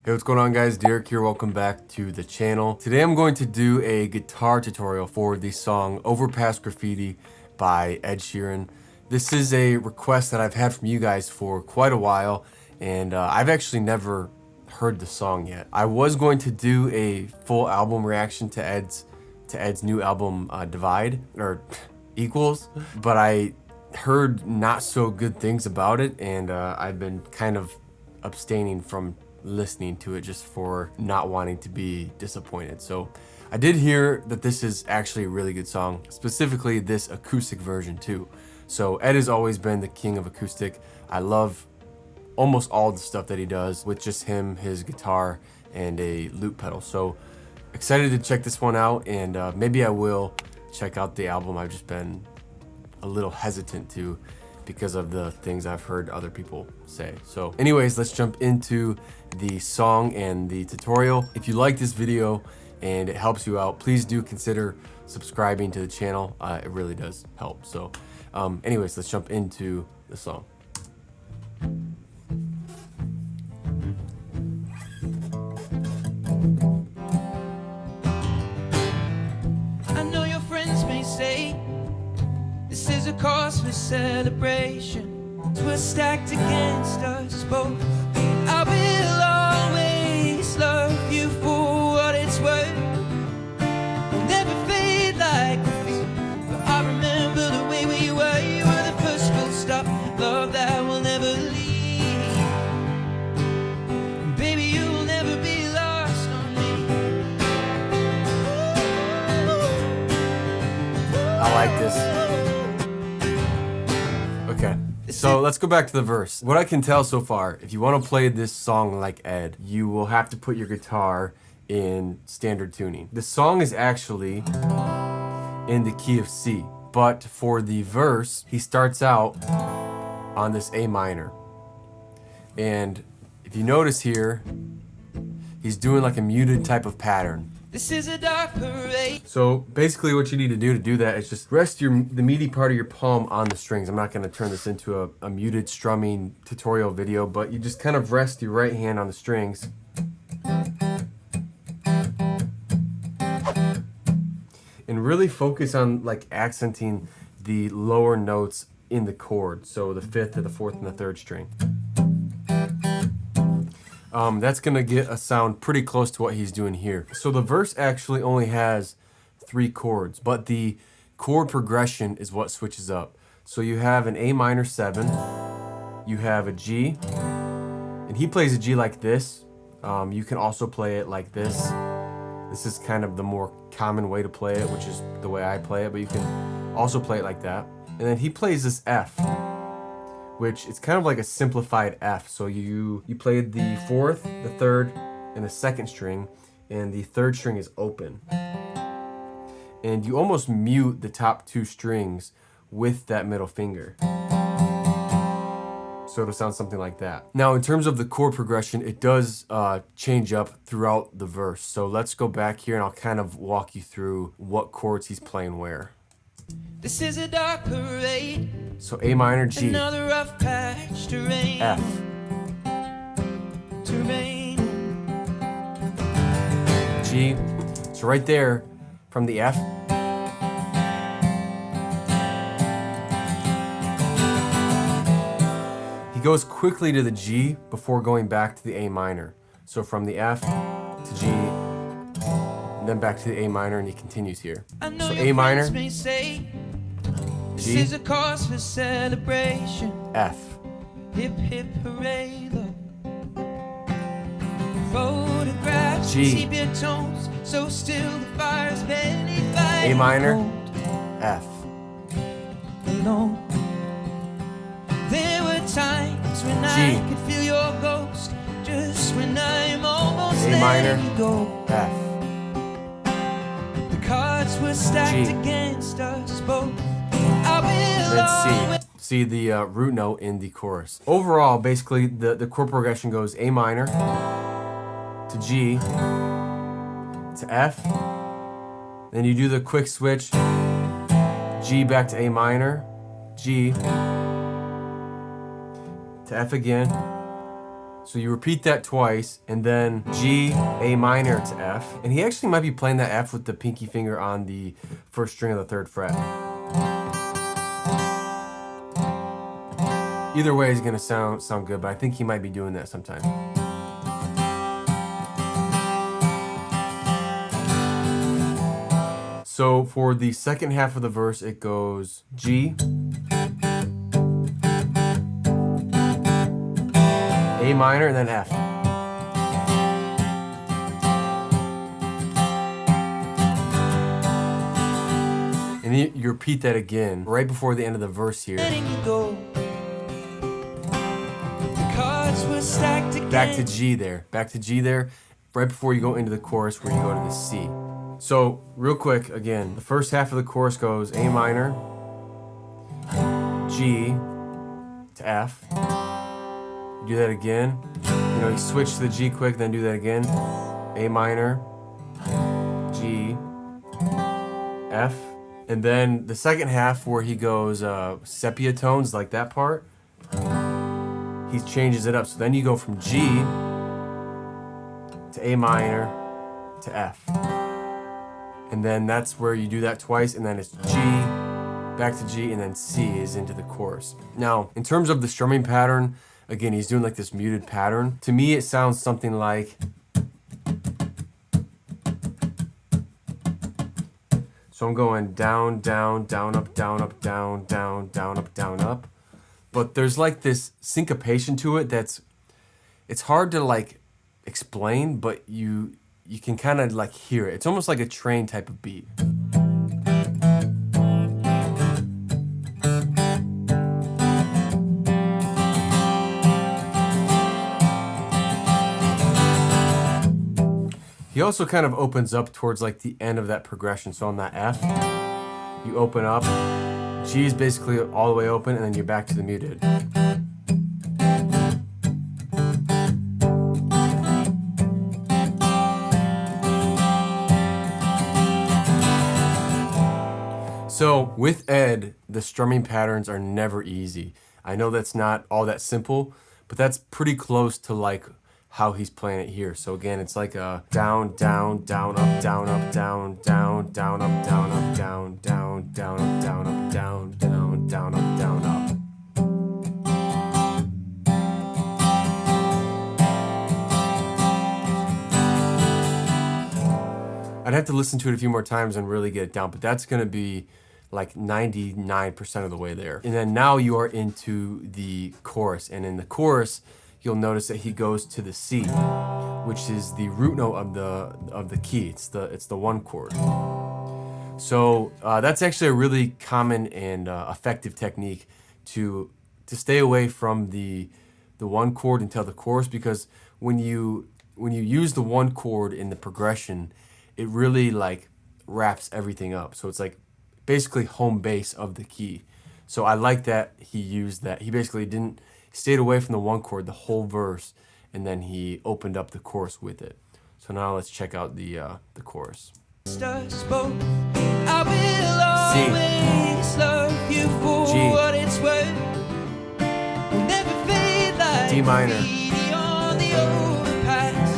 Hey, what's going on guys? Derrik here, welcome back to the channel. Today I'm going to do a guitar tutorial for the song Overpass Graffiti by Ed Sheeran. This is a request that I've had from you guys for quite a while, and I've actually never heard the song yet. I was going to do a full album reaction to Ed's new album Divide, or Equals, but I heard not so good things about it, and I've been kind of abstaining from listening to it just for not wanting to be disappointed. So I did hear that this is actually a really good song, specifically this acoustic version too. So Ed has always been the king of acoustic. I love almost all the stuff that he does with just him, his guitar, and a loop pedal. So excited to check this one out, and maybe I will check out the album. I've just been a little hesitant to because of the things I've heard other people say. So anyways, let's jump into the song and the tutorial. If you like this video and it helps you out, please do consider subscribing to the channel. It really does help. So anyways, let's jump into the song. I know your friends may say this is a cause for celebration. We're stacked against us both. I will always love you for what it's worth. We'll never fade like graffiti, but I remember the way we were. You were the first full stop, love that will never leave. Baby, you'll never be lost on me. I like this. Okay, so let's go back to the verse. What I can tell so far, if you want to play this song like Ed, you will have to put your guitar in standard tuning. The song is actually in the key of C, but for the verse, he starts out on this A minor. And if you notice here, he's doing like a muted type of pattern. This is a dark parade. So basically what you need to do that is just rest the meaty part of your palm on the strings. I'm not going to turn this into a muted strumming tutorial video, but you just kind of rest your right hand on the strings. And really focus on like accenting the lower notes in the chord. So the 5th, the 4th, and the 3rd string. That's gonna get a sound pretty close to what he's doing here. So the verse actually only has 3 chords, but the chord progression is what switches up. So you have an A minor 7, you have a G, and he plays a G like this. You can also play it like this. This is kind of the more common way to play it, which is the way I play it, but you can also play it like that. And then he plays this F, which it's kind of like a simplified F. So you played the 4th, the 3rd, and the 2nd string, and the 3rd string is open. And you almost mute the top 2 strings with that middle finger. So it'll sound something like that. Now in terms of the chord progression, it does change up throughout the verse. So let's go back here and I'll kind of walk you through what chords he's playing where. This is a dark parade. So A minor, G, another rough patch to rain. F, To rain. G. So right there, from the F, he goes quickly to the G before going back to the A minor. So from the F to G, and then back to the A minor, and he continues here. So A minor, This G, is a cause for celebration. F, Hip hip hooray, look. Photographs, G, sepia tones, so still the fire's beneath by A minor, cold, F, alone. There were times when G, I could feel your ghost, just when I'm almost A minor, letting you go. F, The cards were stacked G, against us both. I will then always. C. See the root note in the chorus. Overall, basically, the chord progression goes A minor to G to F. Then you do the quick switch, G back to A minor, G to F again. So you repeat that twice, and then G, A minor to F. And he actually might be playing that F with the pinky finger on the first string of the 3rd fret. Either way is gonna sound good, but I think he might be doing that sometime. So for the second half of the verse, it goes G, A minor, and then F. And then you repeat that again right before the end of the verse here. Letting you go. The cards were stacked again. Back to G there. Back to G there, right before you go into the chorus where you go to the C. So, real quick, again, the first half of the chorus goes A minor, G to F. Do that again. You know, you switch to the G quick, then do that again. A minor, G, F. And then the second half where he goes sepia tones, like that part, he changes it up. So then you go from G to A minor to F. And then that's where you do that twice, and then it's G, back to G, and then C is into the chorus. Now, in terms of the strumming pattern, again, he's doing like this muted pattern. To me, it sounds something like... So I'm going down, down, down, up, down, up, down, down, down, up, down, up. But there's like this syncopation to it that's... It's hard to like explain, but you can kind of like hear it. It's almost like a train type of beat. He also kind of opens up towards like the end of that progression. So on that F, you open up. G is basically all the way open, and then you're back to the muted. So with Ed, the strumming patterns are never easy. I know that's not all that simple, but that's pretty close to like how he's playing it here. So again, it's like a down, down, down, up, down, up, down, down, down, up, down, up, down, down, down, up, down, up, down, down, down, up, down, up. I'd have to listen to it a few more times and really get it down, but that's gonna be like 99% of the way there. And then now you are into the chorus, and in the chorus, you'll notice that he goes to the C, which is the root note of the key. It's the 1 chord. So that's actually a really common and effective technique to stay away from the 1 chord until the chorus, because when you use the 1 chord in the progression, it really like wraps everything up. So it's like basically home base of the key. So I like that he used that. He basically stayed away from the 1 chord the whole verse, and then he opened up the chorus with it. So now let's check out the chorus. I will always love you for G. what it's worth. We'll never fade like D minor. graffiti on the overpass.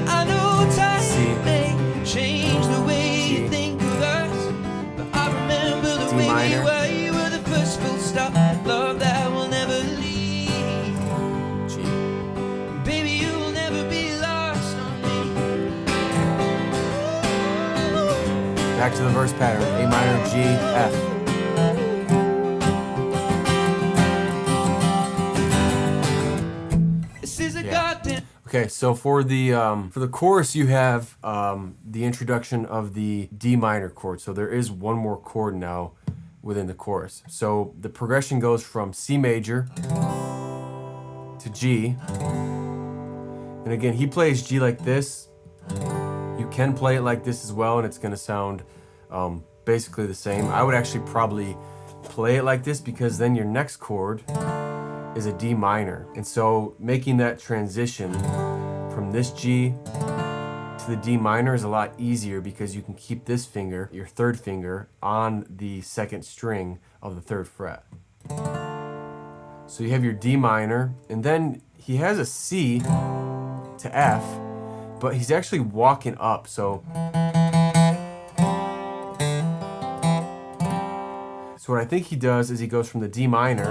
I know time C. may change the way G. you think of us, but I remember the D way minor. we were. You were the first full stop, love that will never leave. G. Baby, you will never be lost on me. Back to the verse pattern. A minor, G, F. This is a Yeah. goddamn. Okay, so for the chorus, you have the introduction of the D minor chord. So there is one more chord now within the chorus. So the progression goes from C major to G. And again, he plays G like this. You can play it like this as well, and it's gonna sound basically the same. I would actually probably play it like this, because then your next chord is a D minor. And so making that transition from this G to the D minor is a lot easier, because you can keep this finger, your 3rd finger, on the 2nd string of the 3rd fret. So you have your D minor, and then he has a C to F, but he's actually walking up. So what I think he does is he goes from the D minor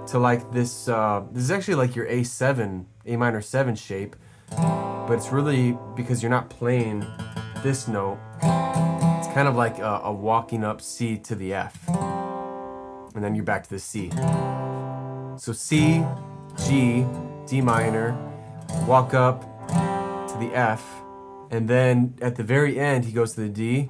to like this. This is actually like your A7, A minor 7 shape, but it's really because you're not playing this note. It's kind of like a walking up C to the F, and then you're back to the C. So C, G, D minor, walk up to the F, and then at the very end he goes to the D.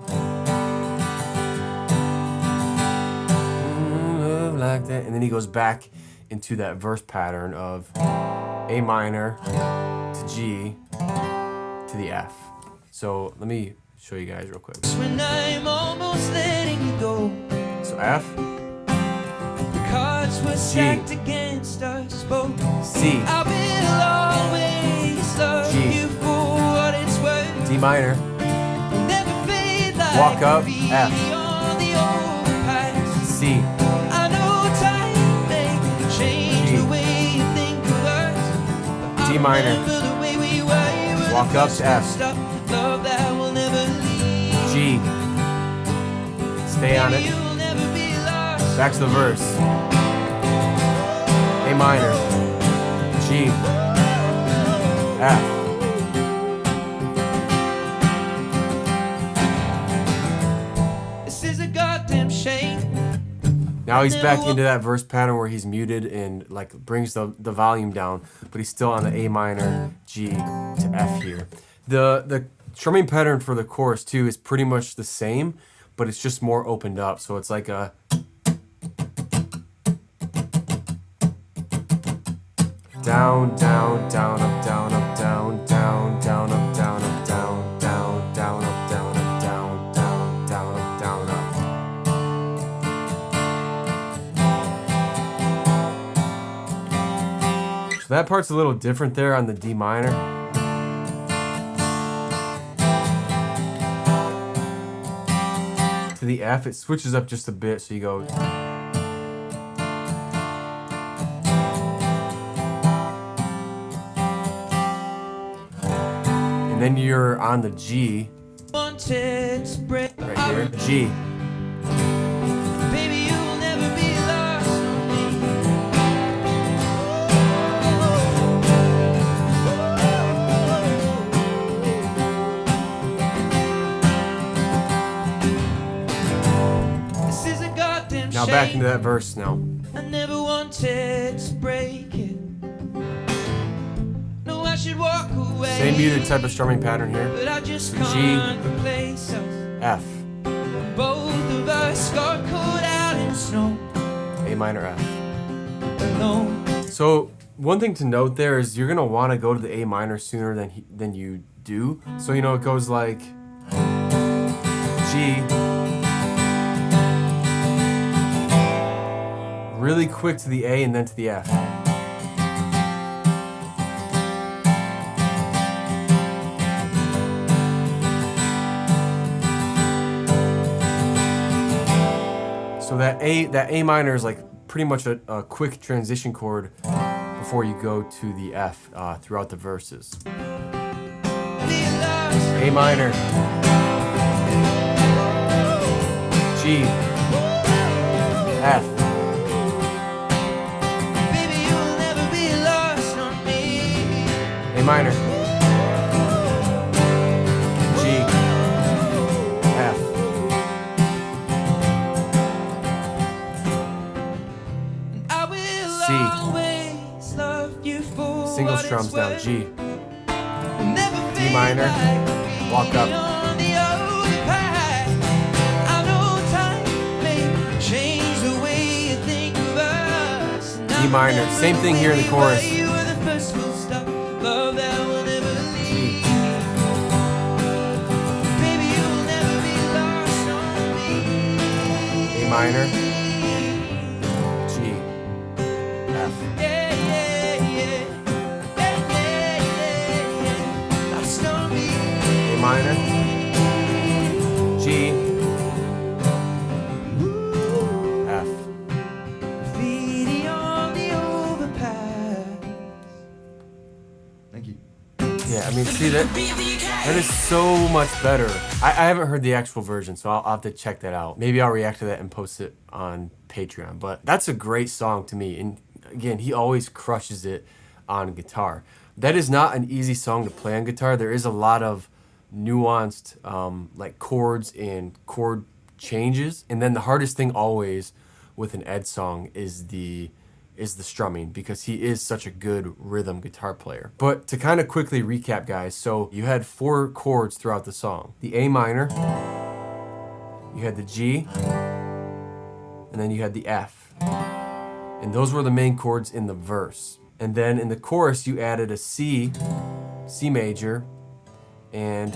Like that, and then he goes back into that verse pattern of A minor to G to the F. So let me show you guys real quick. When I'm almost letting you go, so F, the cards were stacked against us both. C, I will always love G, you for what it's worth. D minor, Never fade like walk up, graffiti F, on the overpass. C, I know time may change G, the way you think of us, but D I minor, remember the way we were. You were walk the up first to F, stop, love that will never leave. G, stay on Baby, it, you'll never be lost. back to the verse, A minor, G, F. This is a goddamn shame. Now he's back into that verse pattern where he's muted and like brings the volume down, but he's still on the A minor, G to F here. The strumming pattern for the chorus too is pretty much the same, but it's just more opened up. So it's like a down, down, down, up, down, up, down, down, down, up, down, up, down, down, down, up, down, up, down, down, down, up, down, up. So that part's a little different there on the D minor. To the F, it switches up just a bit, so you go. And then you're on the G, Wanted to break right here, G. Baby, you'll never be lost on me. This is a goddamn Now shame. back into that verse now. I never wanted to break it. No, I should walk away. Same muted type of strumming pattern here. But I just G, can't replace us. F, Both of us got caught out in snow. A minor, F. Alone. So one thing to note there is you're gonna want to go to the A minor sooner than you do. So you know it goes like G, really quick to the A and then to the F. So that A minor is like pretty much a quick transition chord before you go to the F throughout the verses. A minor, G, F, Baby, you'll never be lost on me. A minor, G, F. I will C. always love you for Single what strums it's down, worth. G, Never D fade minor, like walk up, on the overpass. I know time may change the way you think of us. D minor. Same thing here in the chorus. You were the first full stop, love that will never leave. Baby, you'll never be lost on me. A minor, G, F. Yeah, yeah, yeah. Yeah, yeah, yeah. Lost on me. A minor, G, F. Graffiti on the Thank you. Yeah, I mean, see, that is so much better. I haven't heard the actual version, so I'll have to check that out. Maybe I'll react to that and post it on Patreon. But that's a great song to me. And again, he always crushes it on guitar. That is not an easy song to play on guitar. There is a lot of nuanced like chords and chord changes. And then the hardest thing always with an Ed song is the strumming, because he is such a good rhythm guitar player. But to kind of quickly recap, guys, so you had 4 chords throughout the song. The A minor, you had the G, and then you had the F. And those were the main chords in the verse. And then in the chorus, you added a C, C major, and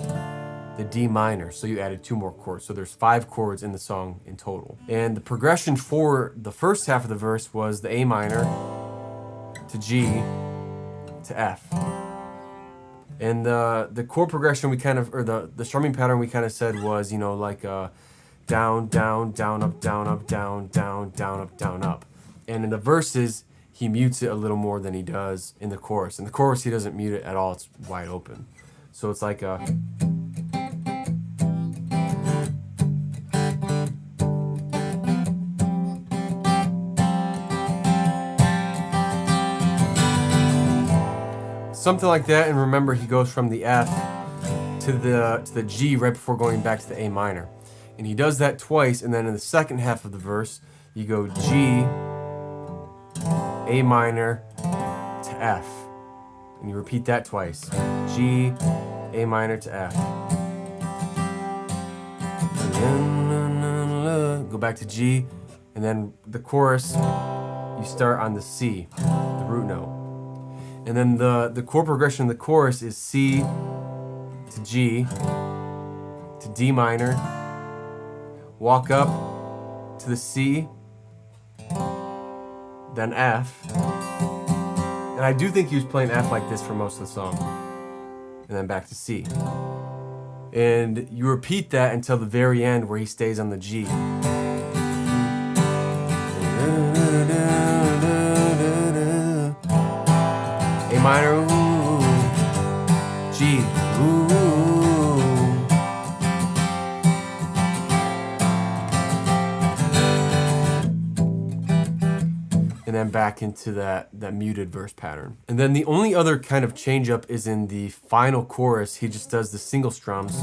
the D minor, so you added 2 more chords. So there's 5 chords in the song in total. And the progression for the first half of the verse was the A minor to G to F. And the chord progression we kind of, or the strumming pattern we kind of said was, you know, like down, down, down, up, down, up, down, down, down, up, down, up. And in the verses, he mutes it a little more than he does in the chorus. In the chorus, he doesn't mute it at all. It's wide open. So it's like a... something like that. And remember, he goes from the F to the G right before going back to the A minor. And he does that twice, and then in the second half of the verse, you go G, A minor to F. And you repeat that twice. G, A minor to F. Go back to G, and then the chorus, you start on the C, the root note. And then the chord progression in the chorus is C to G to D minor, walk up to the C, then F. And I do think he was playing F like this for most of the song. And then back to C. And you repeat that until the very end where he stays on the G. A minor, ooh, G, ooh. And then back into that muted verse pattern. And then the only other kind of change up is in the final chorus. He just does the single strums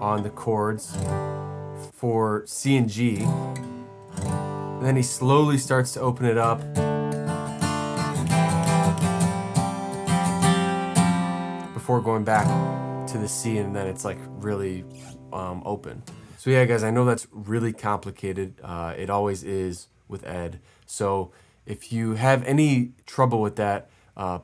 on the chords for C and G. And then he slowly starts to open it up. Before going back to the C, and then it's like really open. So yeah, guys, I know that's really complicated. It always is with Ed. So if you have any trouble with that,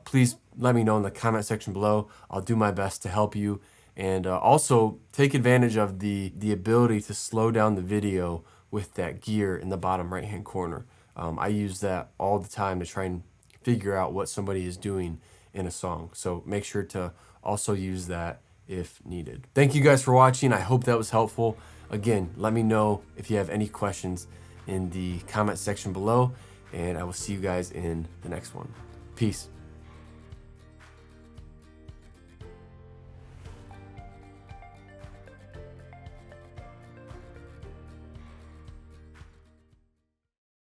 please let me know in the comment section below. I'll do my best to help you. And also take advantage of the ability to slow down the video with that gear in the bottom right hand corner. I use that all the time to try and figure out what somebody is doing in a song. So make sure to also use that if needed. Thank you guys for watching. I hope that was helpful. Again, let me know if you have any questions in the comment section below, and I will see you guys in the next one. Peace.